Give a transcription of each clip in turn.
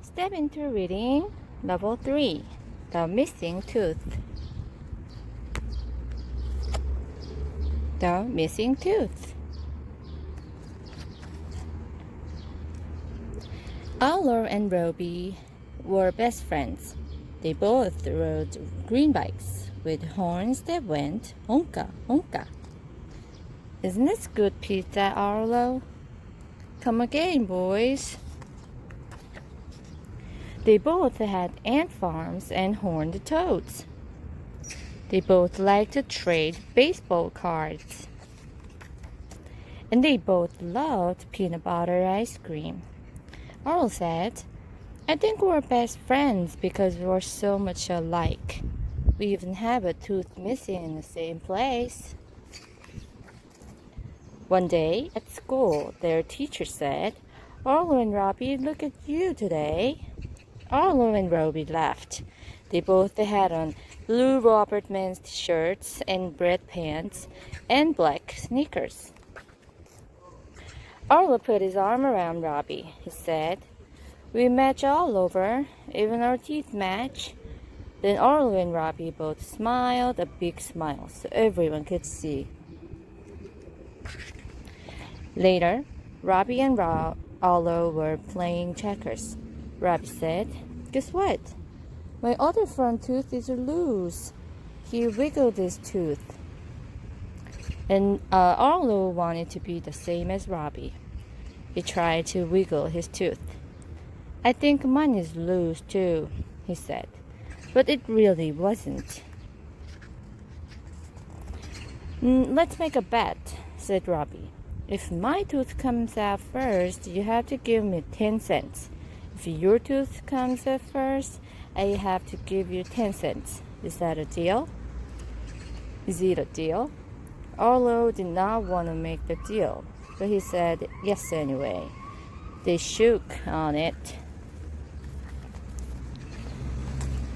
Step into reading Level 3, The Missing Tooth. The Missing Tooth. Arlo and Robbie were best friends. They both rode green bikes with horns that went onka onka. Isn't this good pizza, Arlo? Come again, boys. They both had ant farms and horned toads. They both liked to trade baseball cards. And they both loved peanut butter ice cream. Arlo said, I think we're best friends because we're so much alike. We even have a tooth missing in the same place. One day at school, their teacher said, Arlo and Robbie, look at you today. Arlo and Robbie laughed. They both had on blue Robertman shirts and red pants and black sneakers. Arlo put his arm around Robbie. He said, we match all over, even our teeth match. Then Arlo and Robbie both smiled a big smile so everyone could see. Later, Robbie and Arlo were playing checkers. Robbie said, guess what? My other front tooth is loose. He wiggled his tooth. And Arlo wanted to be the same as Robbie. He tried to wiggle his tooth. I think mine is loose too, he said. But it really wasn't. Let's make a bet, said Robbie. If my tooth comes out first, you have to give me 10 cents. If your tooth comes out first, I have to give you 10 cents. Is that a deal? Is it a deal? Arlo did not want to make the deal, but he said yes anyway. They shook on it.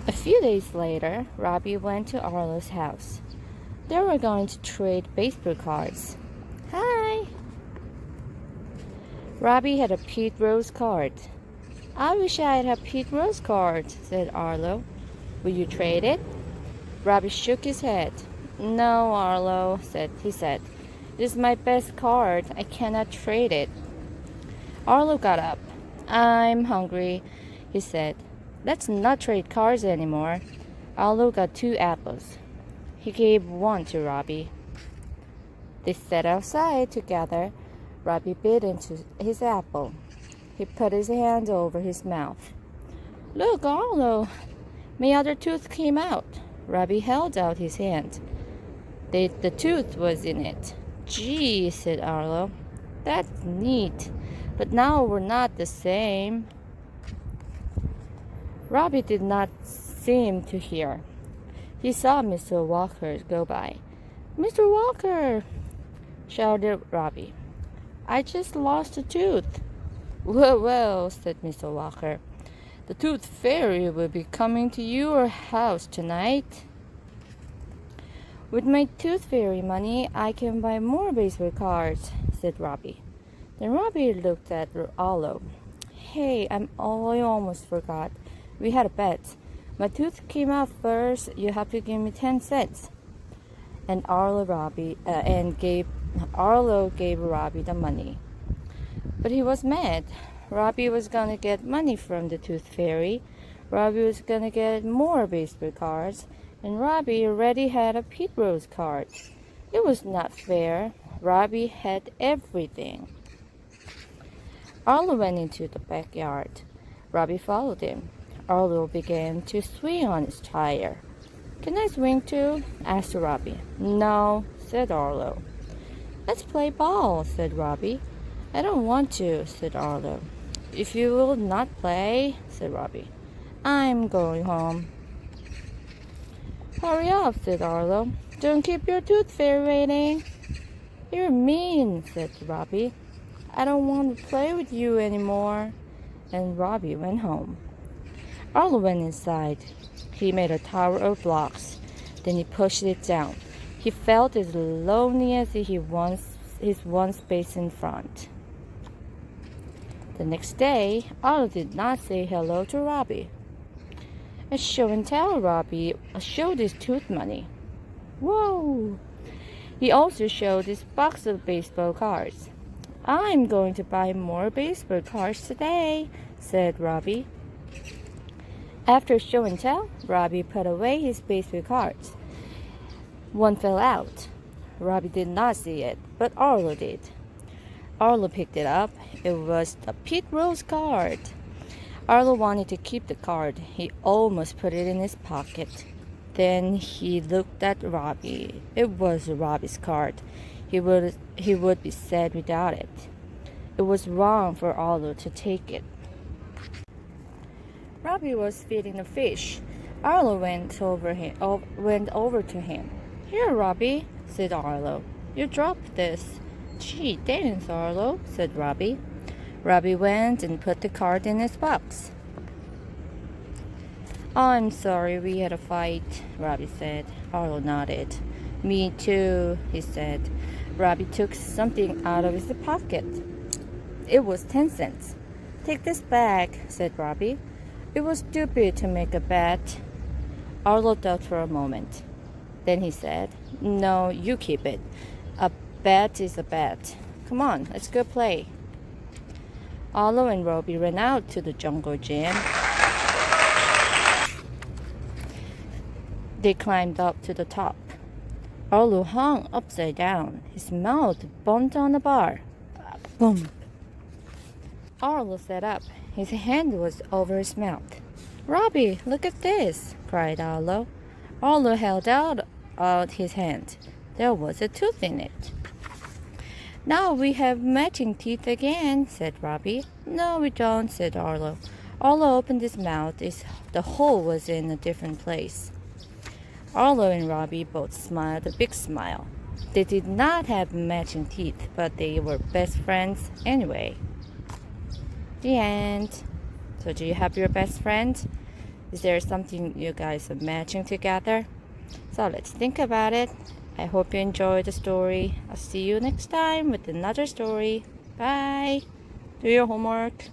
A few days later, Robbie went to Arlo's house. They were going to trade baseball cards. Hi! Robbie had a Pete Rose card. I wish I had a Pete Rose card, said Arlo. Will you trade it? Robbie shook his head. No, Arlo, he said. It is my best card. I cannot trade it. Arlo got up. I'm hungry, he said. Let's not trade cards anymore. Arlo got 2 apples. He gave one to Robbie. They sat outside together. Robbie bit into his apple. He put his hand over his mouth. Look, Arlo, my other tooth came out. Robbie held out his hand. The tooth was in it. Gee, said Arlo. That's neat. But now we're not the same. Robbie did not seem to hear. He saw Mr. Walker go by. Mr. Walker, shouted Robbie. I just lost a tooth. Well, well, said Mr. Walker. The tooth fairy will be coming to your house tonight. With my tooth fairy money, I can buy more baseball cards, said Robbie. Then Robbie looked at Arlo. Hey, I almost forgot. We had a bet. My tooth came out first. You have to give me 10 cents. And Arlo gave Robbie the money. But he was mad. Robbie was gonna get money from the tooth fairy. Robbie was gonna get more baseball cards. And Robbie already had a Pete Rose card. It was not fair. Robbie had everything. Arlo went into the backyard. Robbie followed him. Arlo began to swing on his tire. Can I swing too? Asked Robbie. No, said Arlo. Let's play ball, said Robbie. I don't want to, said Arlo. If you will not play, said Robbie, I'm going home. Hurry up, said Arlo. Don't keep your tooth fairy waiting. You're mean, said Robbie. I don't want to play with you anymore. And Robbie went home. Arlo went inside. He made a tower of blocks. Then he pushed it down. He felt as lonely as his one space in front. The next day, Arlo did not say hello to Robbie. At show and tell, Robbie showed his tooth money. Whoa! He also showed his box of baseball cards. I'm going to buy more baseball cards today, said Robbie. After show and tell, Robbie put away his baseball cards. One fell out. Robbie did not see it, but Arlo did. Arlo picked it up. It was the Pete Rose card. Arlo wanted to keep the card. He almost put it in his pocket. Then he looked at Robbie. It was Robbie's card. He would be sad without it. It was wrong for Arlo to take it. Robbie was feeding a fish. Arlo went over to him. Here, Robbie, said Arlo. You dropped this. Gee, thanks, Arlo, said Robbie. Robbie went and put the card in his box. I'm sorry we had a fight, Robbie said. Arlo nodded. Me too, he said. Robbie took something out of his pocket. It was 10 cents. Take this back, said Robbie. It was stupid to make a bet. Arlo thought for a moment. Then he said, No, you keep it. A bet is a bet. Come on, let's go play. Arlo and Robbie ran out to the jungle gym. They climbed up to the top. Arlo hung upside down. His mouth bumped on the bar. Boom! Arlo sat up. His hand was over his mouth. Robbie, look at this, cried Arlo. Arlo held out his hand. There was a tooth in it. Now we have matching teeth again, said Robbie. No, we don't, said Arlo. Arlo opened his mouth. The hole was in a different place. Arlo and Robbie both smiled a big smile. They did not have matching teeth, but they were best friends anyway. The end. So do you have your best friend? Is there something you guys are matching together? So let's think about it. I hope you enjoyed the story. I'll see you next time with another story. Bye. Do your homework.